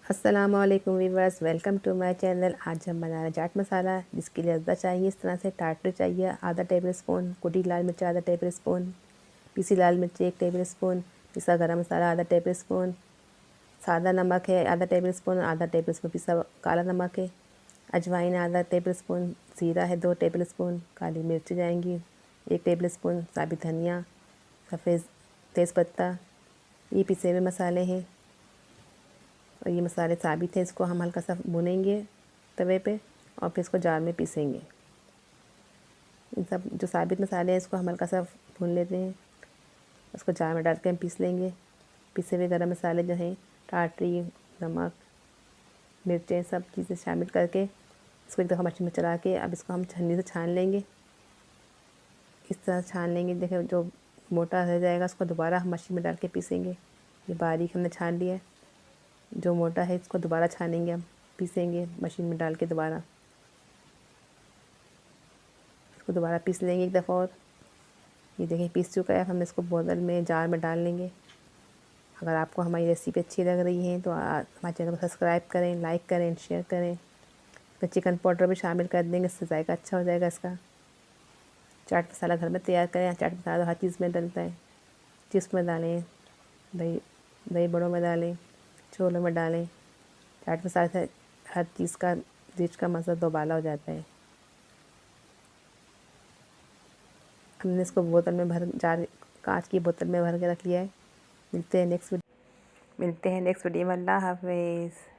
अस्सलामुअलैकुम viewers, welcome to my channel. आज हम बना रहे हैं चाट मसाला, जिसके लिए अदरक चाहिए। इस तरह से टाटरी चाहिए आधा टेबल स्पून, कुटी लाल मिर्च आधा टेबल स्पून, पीसी लाल मिर्च 1 टेबल स्पून, पिसा गरम मसाला आधा टेबल स्पून, सादा नमक है आधा टेबल स्पून, आधा टेबल स्पून पिसा काला नमक है, अजवाइन आधा टेबल स्पून, ज़ीरा है 2 टेबल स्पून, काली मिर्च जाएंगी 1 टेबल स्पून, साबित धनिया, सफ़ेद तेज़पत्ता, ये पिसे हुए मसाले हैं। और ये मसाले साबित हैं, इसको हम हल्का सा भुनेंगे तवे पे और फिर इसको जार में पीसेंगे। इन सब जो साबित मसाले हैं इसको हम हल्का सा भून लेते हैं, उसको जार में डाल के हम पीस लेंगे। पिसे हुए गरम मसाले जो हैं, टाटरी, नमक, मिर्चें, सब चीज़ें शामिल करके इसको एक दफ़ा मशीन में चला के अब इसको हम छन्नी से छान लेंगे। इस तरह छान लेंगे। देखिए जो मोटा रह जाएगा उसको दोबारा हम मशीन में डाल के पीसेंगे। ये बारीक हमने छान लिया है। जो मोटा है इसको दोबारा छानेंगे, हम पीसेंगे मशीन में डाल के दोबारा। इसको दोबारा पीस लेंगे एक दफ़ा और। ये देखिए पीस चुका है। हम इसको बोतल में, जार में डाल लेंगे। अगर आपको हमारी रेसिपी अच्छी लग रही है तो हमारे चैनल को सब्सक्राइब करें, लाइक करें, शेयर करें। तो चिकन पाउडर भी शामिल कर देंगे, इससे जायका अच्छा हो जाएगा इसका। चाट मसाला घर में तैयार करें। चाट मसाला तो हर चीज़ में डलता है। चिप्स में डालें, दही दही बड़ों में डालें, छोलों में डालें। चाट मसाले से हर चीज़ का, डिश का मज़ा दोबाला हो जाता है। हमने इसको बोतल में भर, जार कांच की बोतल में भर के रख लिया है। मिलते हैं नेक्स्ट वीडियो में। अल्लाह हाफ़िज़।